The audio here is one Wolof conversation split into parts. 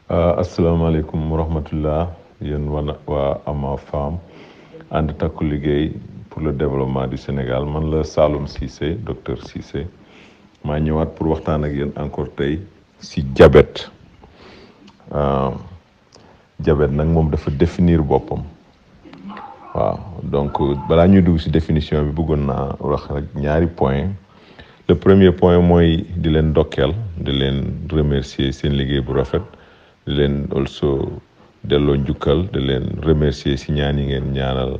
asalaamaaleykum wa rahmatullah yéen waa Ama Femme ànd takku liggéey pour le développement du Sénégal man la Saloum Cissé docteur Cissé maa ñëwaat pour waxtaan ak yéen encore tey si diabète diabète nag moom dafa définir boppam waaw donc balaa ñuy dugg si définition bi bëggoon naa wax rek ñaari point le premier point mooy di leen ndokkeel di leen remercier seen liggéey bu rafet di leen also delloo njukkal di leen remercier si ñaan yi ngeen ñaanal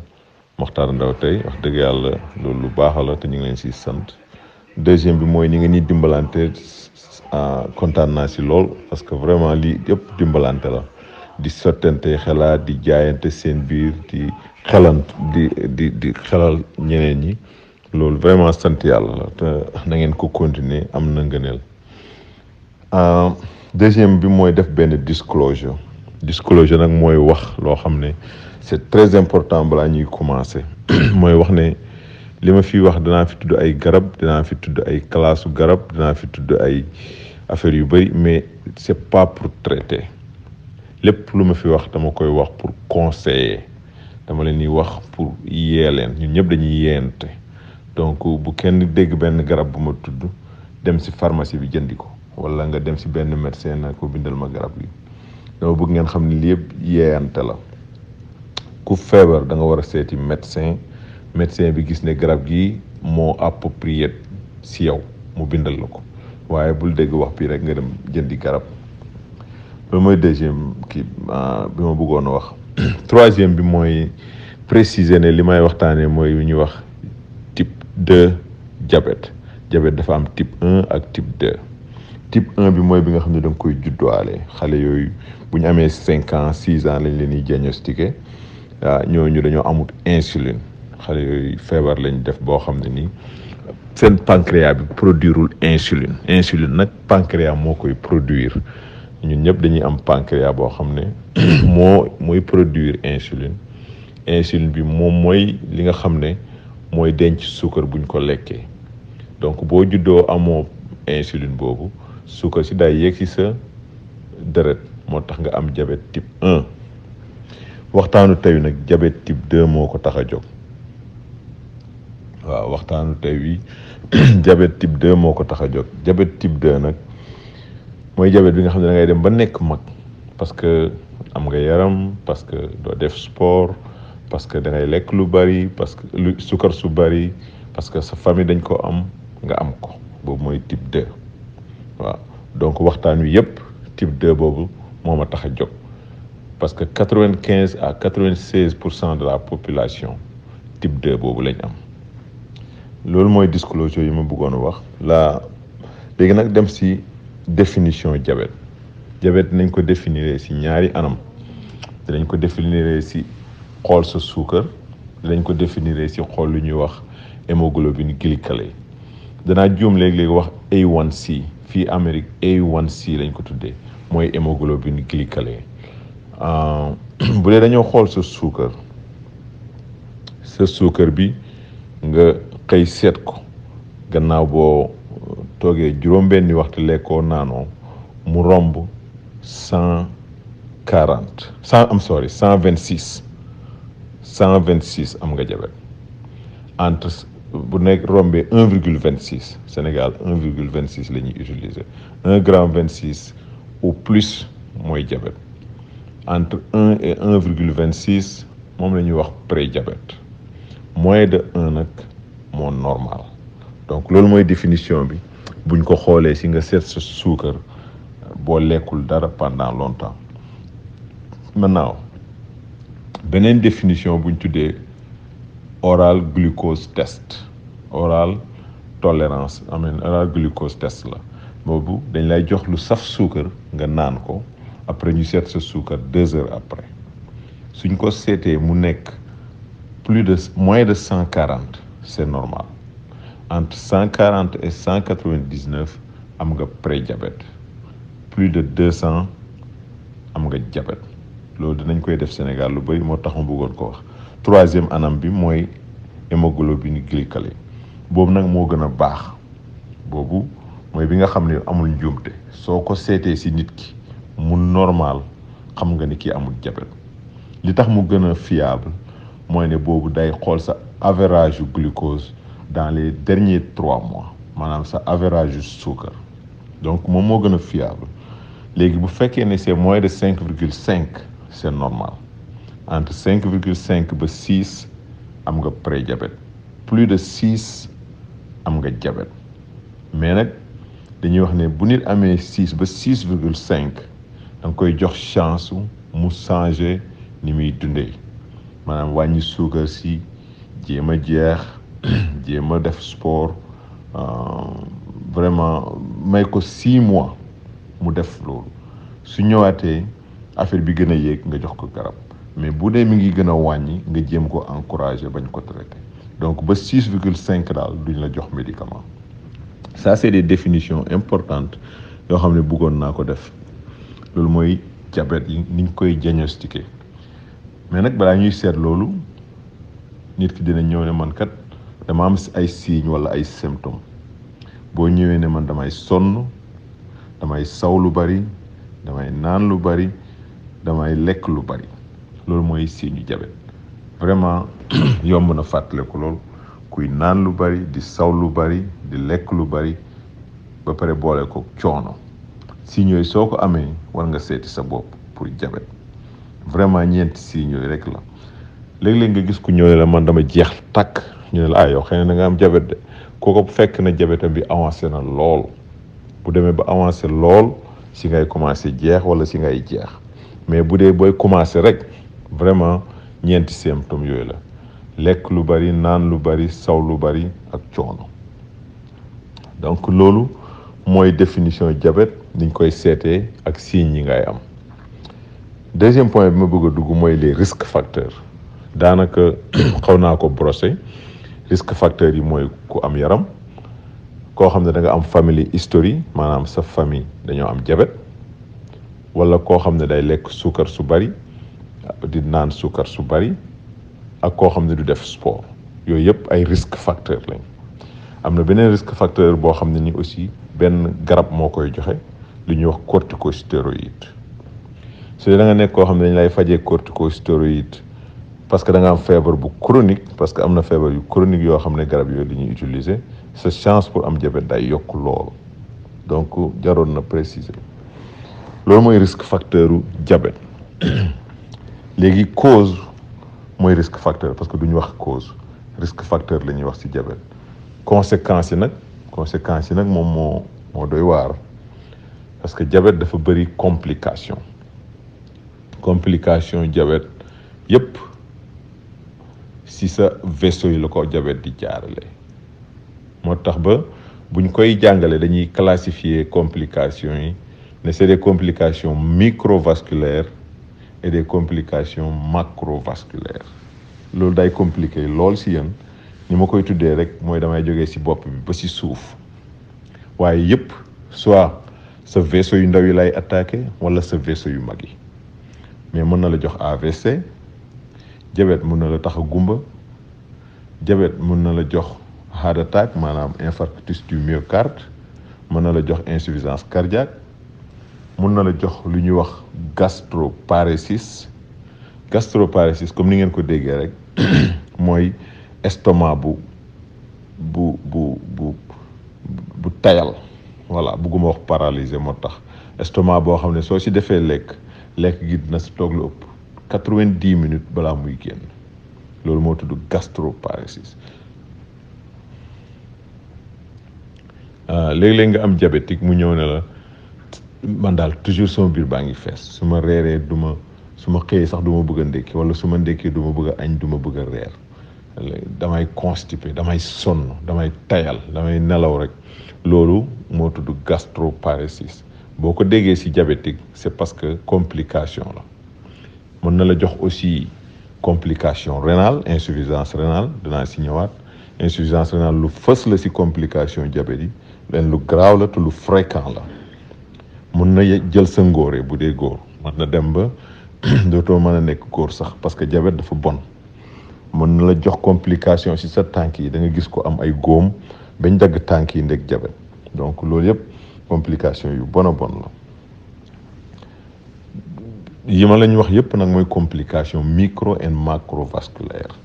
Mokhtar Ndao tey wax dëgg yàlla loolu lu baax la te ñu ngi leen si sant deuxième bi mooy ñi nga ñuy dimbalante kontaan naa si lool parce que vraiment lii yëpp dimbalante la di sottante xalaat di jaayante seen biir di xelant di xelal ñeneen ñi loolu vraiment sant yàlla la te na ngeen ko continuer am na ngëneel deuxième bi mooy def benn disclosure nag mooy wax loo xam ne c'est très important balaa ñuy commencer mooy wax ne li ma fi wax dinaa fi tudd ay garab dinaa fi tudd ay classe garab dinaa fi tudd ay affaires yu bëri mais c'est pas pour traiter lépp lu ma fi wax dama koy wax pour conseiller dama leen di wax pour yee leen ñun ñëpp dañuy yeente donc bu kenn dégg benn garab bu ma tudd dem ci pharmacie bi jëndi ko wala nga dem ci benn médecin na ko bindal ma garab yi dama bëgg ngeen xam ne lii yëpp yeeyante la ku feebar da nga war a seeti médecin bi gis ne garab gi moo approprié ci yow mu bindal la ko waaye bul dégg wax bi rek nga dem jëndi garab loolu mooy deuxième kii bi ma bëggoon a wax troisième bi mooy préciser ne li may waxtaanee mooy lu ñuy wax type 2 diabète dafa am type 1 ak type 2 type 1 bi mooy bi nga xam ne da nga koy judduwaale xale yooyu bu ñu amee 5 ans 6 ans lañ leen di diagnostiqué ñooñu dañoo amut insuline xale yooyu feebar lañ def boo xam ne nii seen pancréas bi produirul insuline nag pancréas moo koy produire ñun ñëpp dañuy am pancréas boo xam ne mooy produire insuline bi moom mooy li nga xam ne mooy denc suukar buñ ko lekkee donc boo juddoo amoo insuline boobu suukar si day yéeg ci sa deret moo tax nga am diabète type 1 waxtaanu tey nag diabète type 2 moo ko tax a jóg waaw waxtaanu tey wi diabète type 2 moo ko tax a jóg diabète type 2 nag mooy diabète bi nga xam ne da ngay dem ba nekk mag parce que am nga yaram parce que doo def sport parce que da ngay lekk lu bari parce que lu suukar su bari parce que sa famille dañ ko am nga am ko boobu mooy type 2 waaw donc waxtaan wi yëpp type 2 boobu moo ma tax a jóg parce que 95 à 96% de la population type 2 boobu lañ am loolu mooy disclosure yi ma bëggoon a wax léegi nag dem ci définition diabète nañ ko définir ci ñaari anam dinañ ko définir ci xool sa suukar dinañ ko définir ci xool lu ñuy wax hémoglobine glycée danaa juum léegi wax A1C fii Amérique A1C lañ ko tuddee mooy hémoglobine glycée bu dee dañoo xool sa suukar bi nga xëy seet ko gannaaw boo toogee juróom-benni waxtu lekkoo naanoo mu romb 126 am nga diabète entre bu nekk rombee 1,26 Sénégal 1,26 la ñuy utiliser 1,26 ou plus mooy diabète entre 1 et 1,26 moom la ñuy wax pré-diabète moins de 1 nag moo normal donc loolu mooy définition bi buñ ko xoolee si nga seet sa suukar boo lekkul dara pendant longtemps maintenant beneen définition buñ tuddee oral glucose test oral glucose test la boobu dañ lay jox lu saf suukar nga naan ko après ñu seet sa suukar 2 heures après suñ ko seetee mu nekk moins de 140 c'est normal entre 140 et 199 am nga pré-diabète plus de 200 am nga diabète loolu dinañ koy def Sénégal lu bari moo tax ma bëggoon ko wax troisième anam bi mooy hémoglobine glycée boobu nag moo gën a baax boobu mooy bi nga xam ne amul njuumte soo ko seetee ci nit ki mu normal xam nga ni kii amul diabète. li tax mu gën a fiable mooy ne boobu day xool sa average yu glucose dans les derniers 3 mois maanaam sa average yu suukar donc moom moo gën a fiable. léegi bu fekkee ne c'est moins de 5,5 c'est normal entre 5,5 ba 6 am nga prédiabète plus de 6 am nga diabète mais nag dañuy wax ne bu nit amee 6 ba 6,5 da nga koy jox chance mu changer ni muy dundee maanaam wàññi suukar si jéem a jeex jéem a def sport vraiment may ko 6 mois mu def loolu su ñëwaatee affaire bi gën a yéeg nga jox ko garab mais bu dee mi ngi gën a wàññi nga jéem ko encourager bañ ko traiter donc ba 6,5 daal duñ la jox médicament. ça c'est des définitions importantes yoo xam ne bëggoon naa ko def loolu mooy diabète yi niñ koy diagnostiquer mais nag balaa ñuy seet loolu nit ki dina ñëw ne man kat dama am ay signes wala ay symptômes boo ñëwee ne man damay sonn damay saw lu bari damay naan lu bari damay lekk lu bari loolu mooy signe diabète vraiment yomb na fàttaliku loolu kuy naan lu bari di saw lu bari di lekk lu bari ba pare boole ko coono signes yooyu soo ko amee war nga seeti sa bopp pour diabète vraiment ñeenti signes yooyu rek la léeg-léeg nga gis ku ñëw ne la man dama jeex takk ñu ne la yow xëy na da nga am diabète de kooku fekk na diabète bi avancé na lool bu demee ba avancé lool si ngay commencé jeex wala si ngay jeex mais bu dee booy commencé rek vraiment ñeenti symptômes yooyu la lekk lu bari naan lu bari saw lu bari ak coono donc loolu mooy définition diabète niñ koy seetee ak signes yi ngay am. deuxième point bi ma bëgg a dugg mooy les risques facteurs daanaka xaw naa ko brosser risque facteurs yi mooy ku am yaram koo xam ne da nga am famille historique maanaam sa famille dañoo am diabète wala koo xam ne day lekk suukar su bari di naan suukar su bari ak koo xam ne du def sport yooyu yëpp ay risque facteur lañ. am na beneen risque facteur boo xam ne ni aussi benn garab moo koy joxe lu ñuy wax corticostéroïde su dee da nga nekk koo xam ne dañ lay fajee corticostéroïde parce que da nga am feebar bu chronique parce que am na feebar yu chronique yoo xam ne garab yooyu li ñuy utiliser sa chance pour am diabète day yokk lool donc jaroon na préciser loolu mooy risque facteur u diabète. léegi cause mooy risque facteur parce que duñu wax cause risque facteur la ñuy wax ci diabète. conséquences yi nag moom moo doy waar parce que diabète dafa bëri complication diabète yépp si sa vaisseau yi la ko diabète di jaarale moo tax ba buñ koy jàngale dañuy classifier complications yi ne c'est des complications microvasculaires et des complications macrovasculaires loolu day compliqué lool si yéen ni ma koy tuddee rek mooy damay jógee si bopp bi ba si suuf waaye yépp soit sa vaisseau yu ndaw yi lay attaqué wala sa vaisseau yu mag yi mais mën na la jox AVC diabète mën na la tax a gumba diabète mën na la jox heart attack maanaam infarctus du myocarde mën na la jox insuffisance cardiaque mën na la jox lu ñuy wax gastroparésis comme ni ngeen ko déggee rek mooy estomac bu tayal voilà bugguma wax paralysé moo tax estomac boo xam ne soo si defee lekk gi dina si toog lu ëpp 90 minutes balaa muy génn loolu moo tudd gastroparésis. léeg-léeg nga am diabétique mu ñëw ne la man daal toujours sama biir baa ngi fees su ma reeree su ma xëyee sax du ma bëgg a ndékki wala su ma ndékkee du ma bëgg a añ du ma bëgg a reer damay constipé damay sonn damay tayal damay nelaw rek loolu moo tudd gastroparésis boo ko déggee ci diabétique c'est parce que complication la mën na la jox aussi complication rénale insuffisance rénale dinaa ci ñëwaat insuffisance rénale lu fës la ci complication diabète yi leen lu garaaw la te lu fréquent la mën na jël sa ngóore bu dee góor mën na dem ba dootoo mën a nekk góor sax parce que diabète dafa bon mën na la jox complication ci sa tànk yi da nga gis ko am ay góom bañ dagg tànk yi ndeg diabète donc loolu yëpp complication yu bon a bon yi ma lañ wax yépp nag mooy complication micro et macrovasculaire.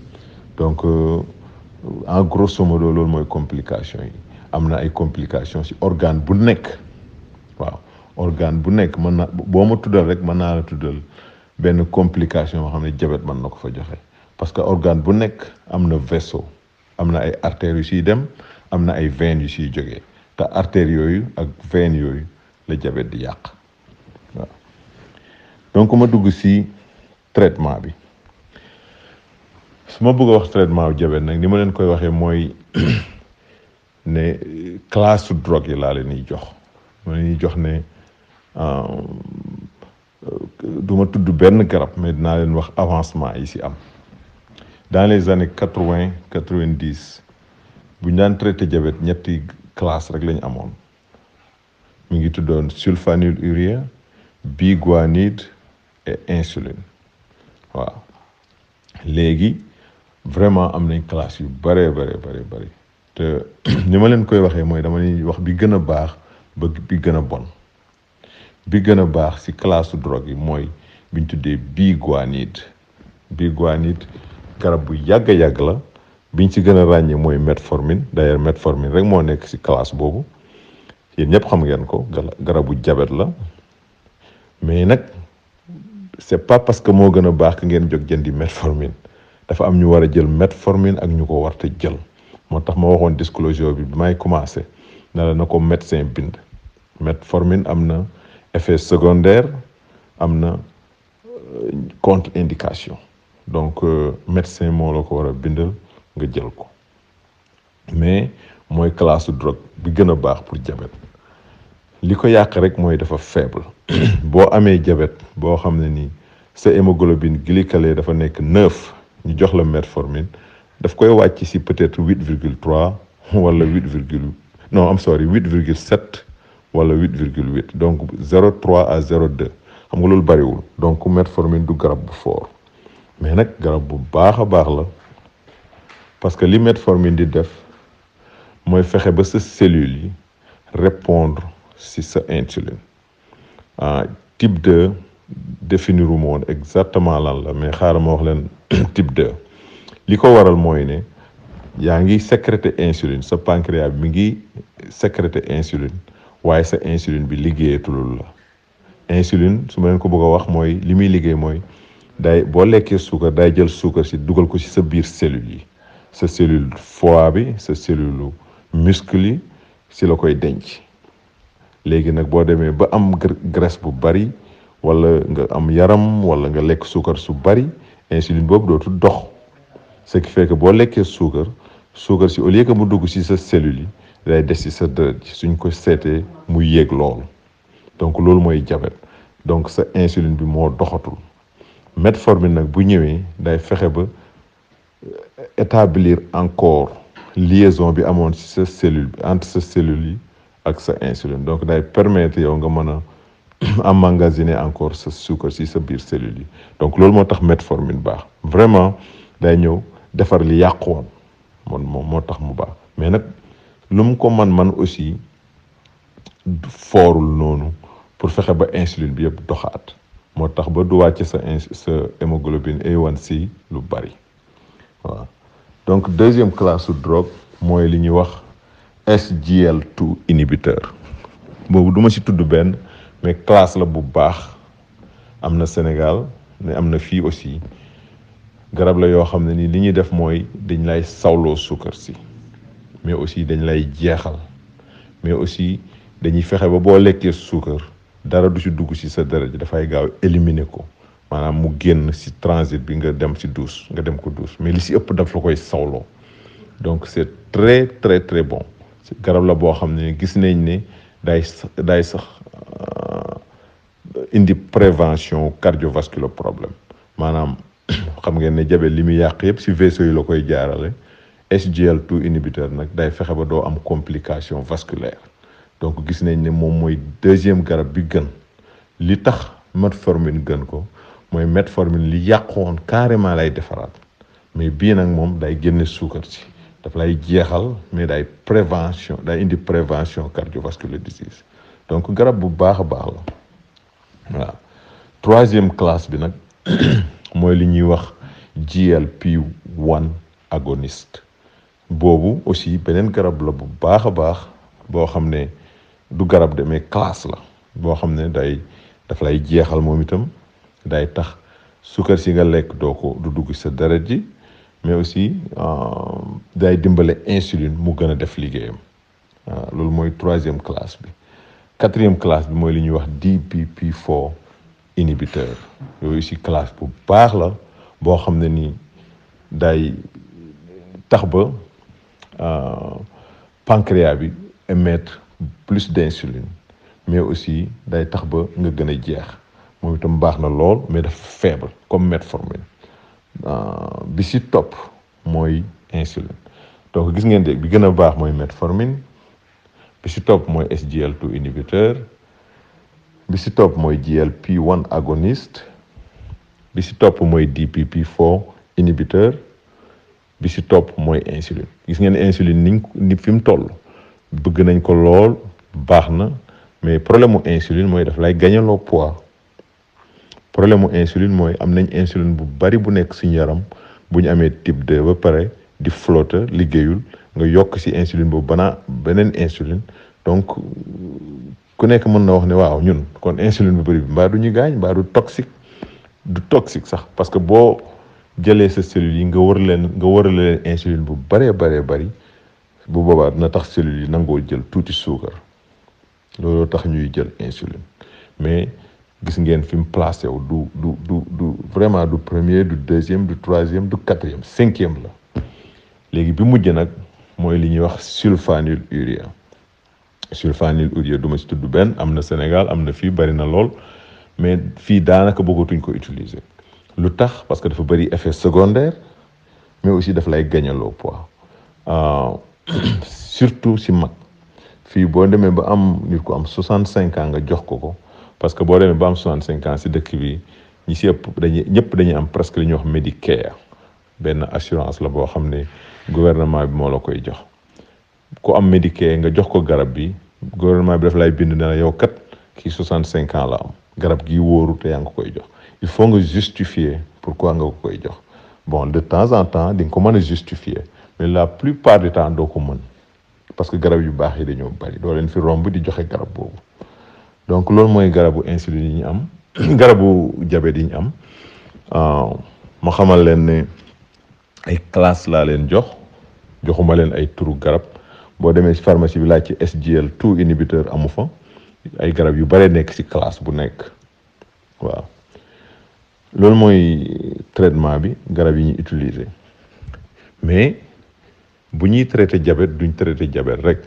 Donc en grosso modo loolu mooy complication yi. am na ay complications ci organe bu nekk. waaw organe bu nekk mën na boo ma tuddal rek mën naa la tuddal benn complication yoo xam ne diabète mën na ko fa joxe parce que organe bu nekk am na vaisseau am na ay artères yu siy dem am na ay veines yu siy jógee te artères yooyu ak veines yooyu la diabète di yàq waaw. donc ma dugg ci traitement bi su ma bëgg a wax traitement bu diabète nag ni ma leen koy waxee mooy ne classe su drogue yi laa leen di jox. ma leen di jox ne du ma tudd benn garab mais dinaa leen wax avancement yi ci am dans les années 80-90 bu ñu daan traité diabète ñetti classe rek lañu amoon mi ngi tuddoon sulfonylurea biguanide et insuline waaw léegi vraiment am nañ classe yu bare te ni ma leen koy waxee mooy dama leen wax bi gën a baax ba bi gën a bon bi gën a baax ci classe drogue yi mooy bi ñu tuddee biguanide garab bu yàgg la biñ ci gën a ràññee mooy metformine d'ailleurs metformine rek moo nekk ci classe boobu yéen ñëpp xam ngeen ko garabu diabète la mais nag c'est pas parce que moo gën a baax que ngeen jóg jëndi metformine dafa am ñu war a jël metformine ak ñu ko warta jël moo tax ma waxoon disclosure bi may commencé na ko médecin bind metformine am na effet secondaire am na contre-indication donc médecin moo la ko war a bindal nga jël ko mais mooy classe drogue bi gën a baax pour diabète li ko yàq rek mooy dafa faible boo amee diabète boo xam ne nii sa hémoglobine glycée dafa nekk 9 ñu jox la metformine daf koy wàcc ci peut-être 8,3 wala 8,7 wala 8,8 donc 0,3 à 0,2 xam nga loolu bariwul donc metformine du garab bu fort mais nag garab bu baax a baax la parce que li metformine di def mooy fexe ba sa cellules yi répondre ci sa insuline type 2 définir wu ma woon exactement lan la mais xaaral ma wax leen type 2 li ko waral mooy ne yaa ngi sécréter insuline sa pancréas bi mi ngi sécréter insuline waaye sa insuline bi liggéeyatulul la insuline su ma leen ko bëgg a wax mooy li muy liggéey mooy day boo lekkee suukar day jël suukar si dugal ko ci sa biir cellules yi sa cellule foie bi sa cellule muscle yi si la koy denc léegi nag boo demee ba am graisse bu bari wala nga am yaram wala nga lekk suukar su bari insuline boobu dootul dox ce qui fait que boo lekkee suukar si au lieu que mu dugg ci sa cellule yi day des ci sa deret suñ ko seetee muy yéeg loolu donc loolu mooy diabète donc sa insuline bi moo doxatul metformine nag bu ñëwee day fexe ba établir encore liaison bi amoon ci sa cellule bi entre sa cellule yi ak sa insuline donc day permettre yow nga mën a emmagasiner encore sa suukar ci sa biir cellule yi donc loolu moo tax metformine baax vraiment day ñëw defar li yàqu woon moom moo tax mu baax mais nag lu mu ko man aussi foorul noonu pour fexe ba insuline bi yëpp doxaat moo tax ba du wàcc sa hémoglobine A1C lu bari waaw donc deuxième classe su drogue mooy li ñuy wax SGL2 inhibiteur boobu du ma ci tudd benn mais classe la bu baax am na Sénégal mais am na fii aussi garab la yoo xam ne ni li ñuy def mooy dañ lay sawloo suukar si mais aussi dañ lay jeexal mais aussi dañuy fexe ba boo lekkee suukar dara du ci dugg ci sa deret ji dafay gaaw éliminer ko maanaam mu génn ci transit bi nga dem ci douche nga dem ko douche mais li ci ëpp daf la koy sawloo donc c'est très très très bon garab la boo xam ne gis nañ ne day sax indi prévention cardiovasculaire problème maanaam xam ngeen ne diabète li muy yàq yëpp ci vaisseau yi la koy jaarale SGL2 inhibiteur nag day fexe ba doo am complication vasculaire donc gis nañ ne moom mooy deuxième garab bi gën li tax metformine gën ko mooy metformine li yàqoon carrément lay defaraat mais bii nag moom day génne suukar si daf lay jeexal mais day indi prévention cardiovasculaire disease donc garab bu baax a baax la waaw troisième classe bi nag mooy li ñuy wax GLP-1 agoniste boobu aussi beneen garab la bu baax a baax boo xam ne du garab de mais classe la boo xam ne daf lay jeexal moom itam day tax suukar si nga lekk du dugg sa deret ji mais aussi day dimbale insuline mu gën a def liggéeyam loolu mooy troisième classe bi. Quatrième classe bi mooy li ñuy wax DPP-4 inhibiteur yooyu aussi classe bu baax la boo xam ne nii day tax ba pancréas bi émettre plus d'insuline mais aussi day tax ba nga gën a jeex moom itam baax na lool mais dafa faible comme metformine bi si topp mooy insuline donc gis ngeen de bi gën a baax mooy metformine bi si topp mooy SGLT2 inhibiteur bi si topp mooy GLP-1 agoniste bi si topp mooy DPP-4 inhibiteur bi si topp mooy insuline gis ngeen insuline ni fi mu toll bëgg nañ ko lool baax na mais problème mu insuline mooy daf lay gañaloo poids problème mu insuline mooy am nañ insuline bu bari bu nekk suñu yaram bu ñu amee type 2 ba pare di flotter liggéeyul nga yokk ci insuline boobu beneen insuline donc ku nekk mën na wax ne waaw ñun kon insuline bu bari bi mbaa du ñu gaañ mbaa du toxique sax parce que boo jëlee sa cellules yi nga wërale leen insuline bu baree bari bu boobaa dina tax cellules yi nangoo jël tuuti suukar looloo tax ñuy jël insuline mais gis ngeen fi mu placé wu du vraiment du premier du deuxième du troisième du quatrième cinquième la léegi bi mujj nag mooy li ñuy wax sulfonylurea du ma si tudd benn am na Sénégal am na fii bari na lool mais fii daanaka bëggatuñ ko utiliser lu tax parce que dafa bari effet secondaire mais aussi daf lay gañaloo poids surtout si mag fii boo demee ba am nit ku am 65 ans nga jox ko parce que boo demee ba am 65 ans si dëkk bi ñi si ëpp dañuy am presque li ñuy wax Medicare benn assurance la boo xam ne gouvernement bi moo la koy jox ku am Medicare nga jox ko garab bi gouvernement bi daf lay bind ne la yow kat kii 65 ans la am garab gi wóoru te yaa ngi ko koy jox il faut nga justifier pourquoi nga ko koy jox bon de temps en temps di nga ko mën a justifier mais la plupart du temps doo ko mën parce que garab yu baax yi dañoo bari doo leen fi romb di joxe garab boobu donc loolu mooy garabu insuline yi ñu am garabu diabète yi ñu am ma xamal leen ne ay classe laa leen joxuma leen ay turu garab boo demee ci pharmacie bi laaj ci SGLT2 inhibiteur amu fa ay garab yu bare nekk ci classe bu nekk waaw loolu mooy traitement bi garab yi ñuy utiliser mais bu ñuy traité diabète duñ traité diabète rek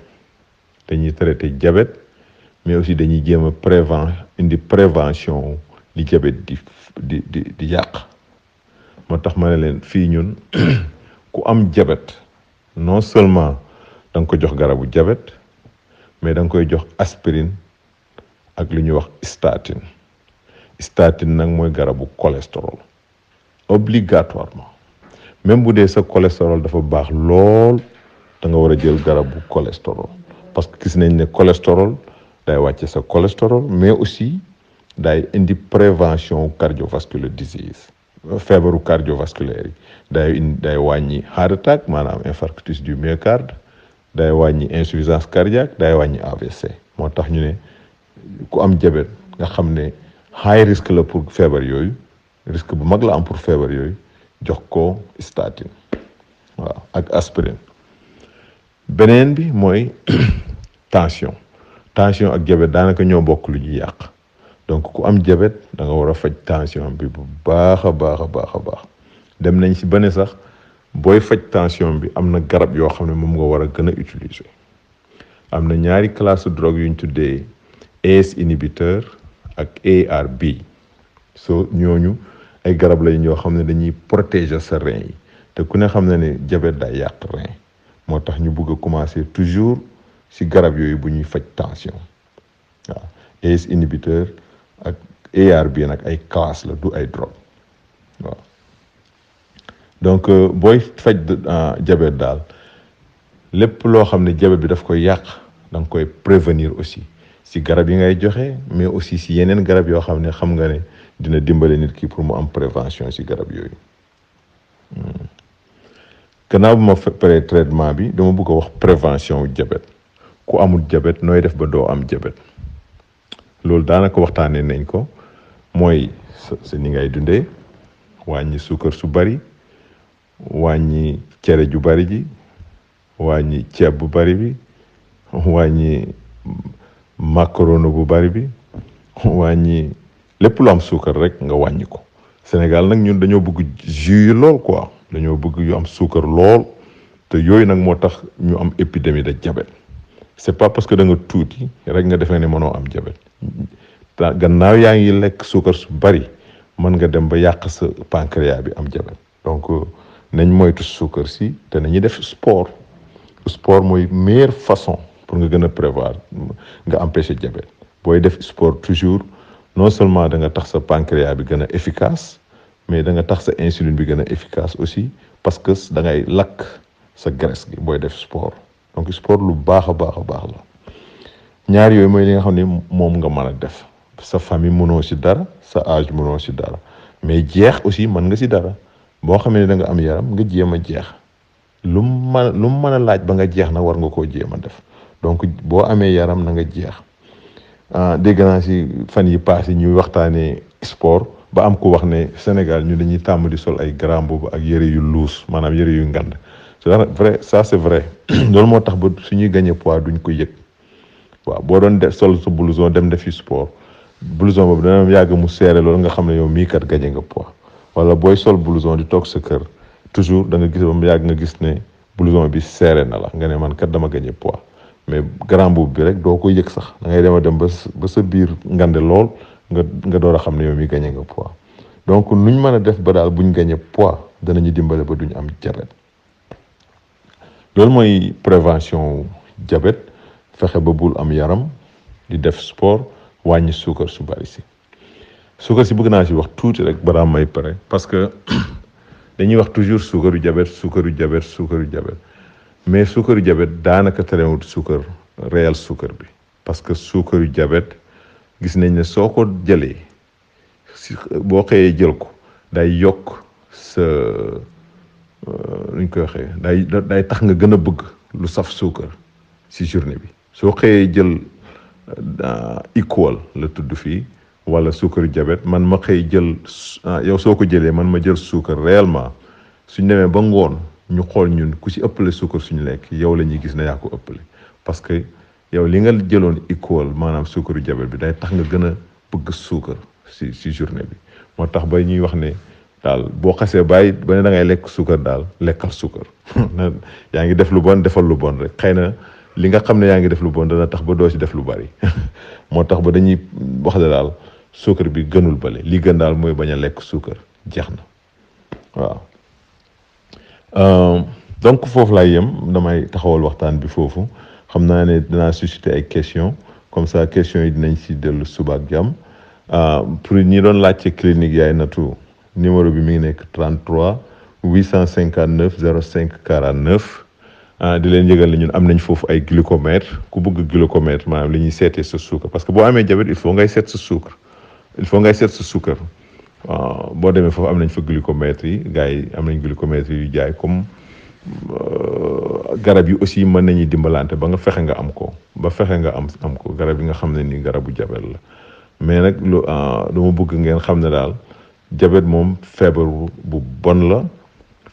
dañuy traité diabète mais aussi dañuy jéem a prévention li diabète di yàq moo tax ma ne leen fii ñun ku am diabète non seulement da nga ko jox garabu diabète mais da nga koy jox aspirine ak lu ñuy wax statine nag mooy garabu cholestérol obligatoirement même bu dee sa cholestérol dafa baax lool da nga war a jël garabu cholestérol parce que gis nañ ne cholestérol day wàcce sa cholestérol mais aussi day indi prévention cardiovascular disease feebaru cardiovasculaire yi day wàññi heart attack maanaam infarctus du myocarde day wàññi insuffisance cardiaque day wàññi AVC moo tax ñu ne ku am diabète nga xam ne high risque la pour feebar yooyu risque bu mag la am pour feebar yooyu jox ko statine waaw ak aspirine beneen bi mooy tension ak diabète daanaka ñoo bokk lu ñuy yàq donc ku am diabète da nga war a faj tension bi bu baax a baax dem nañ ci ba ne sax booy faj tension bi am na garab yoo xam ne moom nga war a gën a utiliser am na ñaari classe drogue yu ñu tuddee ACE inhibiteur ak ARB so ñooñu ay garab lañ yoo xam ne dañuy protéger sa rein yi te ku ne xam na ne diabète day yàq rein moo tax ñu bëgg a commencer toujours ci garab yooyu bu ñuy faj tension waaw ACE inhibiteur ak ARB nag ay classe la du ay drogue waaw donc booy faj diabète daal lépp loo xam ne diabète bi daf koy yàq da nga koy prévenir aussi ci garab yi ngay joxe mais aussi ci yeneen garab yoo xam ne xam nga ne dina dimbale nit ki pour mu am prévention ci garab yooyu. gannaaw bu ma paree traitement bi dama bëgg a wax prévention wu diabète ku amul diabète nooy def ba doo am diabète loolu daanaka waxtaanee nañ ko mooy sa ni ngay dundee wàññi suukar su bari wàññi cere ju bari ji wàññi ceeb bu bari bi wàññi macaroni bu bari bi wàññi lépp lu am suukar rek nga wàññi ko. Sénégal nag ñun dañoo bëgg jus yi lool quoi dañoo bëgg yu am suukar lool te yooyu nag moo tax ñu am épidémie de diabète c'est pas parce que da nga tuuti rek nga defee ne mënoo am diabète gannaaw yaa ngi lekk suukar su bari mën nga dem ba yàq sa pancréas bi am diabète donc nañ moytu suukar si te nañuy def sport mooy meilleure façon pour nga gën a prévoir nga empêcher diabète booy def sport toujours non seulement da nga tax sa pancréas bi gën a efficace mais da nga tax sa insuline bi gën a efficace aussi parce que da ngay lakk sa graisse gi booy def sport donc sport lu baax a baax la ñaar yooyu mooy li nga xam ne moom nga mën a def sa famille mënoo ci dara sa âge mënoo ci dara mais jeex aussi mën nga ci dara boo xamee ne da nga am yaram nga jéem a jeex lu mu mën a laaj ba nga jeex na war nga koo jéem a def donc boo amee yaram na nga jeex. dégg naa ci fan yi paase ñuy waxtaanee sport ba am ku wax ne Sénégal ñu dañuy tàmm di sol ay grand boubou ak yëre yu luus maanaam yëre yu ngand c'est vrai ça c'est vrai loolu moo tax ba suñuy gagné poids duñ ko yëg waaw boo doon def sol sa blouson dem defi sport blouson boobu dana yàgg mu seere loolu nga xam ne yow mii kat gagné nga poids wala booy sol blouson di toog sa kër toujours da nga gis ba mu yàgg nga gis ne blouson bi seere na la nga ne man kat dama gagné poids. mais grand boubou bi rek doo ko yëg sax da ngay dem ba sa biir ngande lool nga door a xam ne yow mi gagné nga poids donc nuñ mën a def ba daal buñ gagné poids danañu dimbale ba duñ am diabète loolu mooy prévention diabète fexe ba bul am yaram di def sport wàññi suukar su bari si suukar si bëgg naa si wax tuuti rek balaa may pare parce que dañuy wax toujours suukaru diabète mais suukaru diabète daanaka terewul suukar réel suukar bi parce que suukaru diabète gis nañ ne soo ko jëlee boo xëyee jël ko day yokk sa nuñ koy waxee day tax nga gën a bëgg lu saf suukar ci journée bi soo xëyee jël equal la tudd fii wala suukaru diabète man ma xëy jël yow soo ko jëlee man ma jël suukar réellement suñ demee ba ngoon ñu xool ñun ku ci ëppale suukar suñu lekk yow la ñuy gis ne yaa ko ëppale parce que yow li nga jëloon equal maanaam suukaru diabète bi day tax nga gën a bëgg suukar ci journée bi moo tax ba ñuy wax ne daal boo xasee bàyyi ba ne da ngay lekk suukar daal lekkal suukar yaa ngi def lu bon defal lu bon rek xëy na li nga xam ne yaa ngi def lu bon dana tax ba doo ci def lu bari moo tax ba dañuy wax ne daal suukar bi gënul bale li gën daal mooy bañ a lekk suukar jeex na waaw. Donc foofu laay yem damay taxawal waxtaan bi foofu xam naa ne dinaa susciter ay questions comme ça questions yi dinañ ci dellu suba ak jàmm pour ñi doon laajte clinique Yaye Natou numéro bi mi ngi nekk 33 859 05 49 di leen yëgal ne ñun am nañ foofu ay glucomètre ku bëgg glucomètre maanaam li ñuy seetee sa suukar parce que boo amee diabète il faut ngay seet sa suukar boo demee foofu am nañ fa glucomètre yi gars yi am nañ glucomètre yu jaay comme garab yi aussi mën nañuy dimbalante ba nga fexe nga am ko garab yi nga xam ne ni garabu diabète la mais nag dama bëgg ngeen xam ne daal diabète moom feebar bu bon la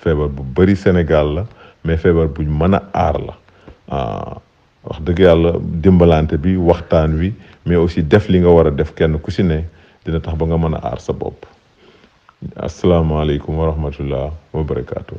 feebar bu bari Sénégal la mais feebar buñ mën a aar la wax dëgg yàlla dimbalante bi waxtaan wi mais aussi def li nga war a def kenn ku si ne dina tax ba nga mën a aar sa bopp asalaamaaleykum wa rahmatullah wa barakaatu.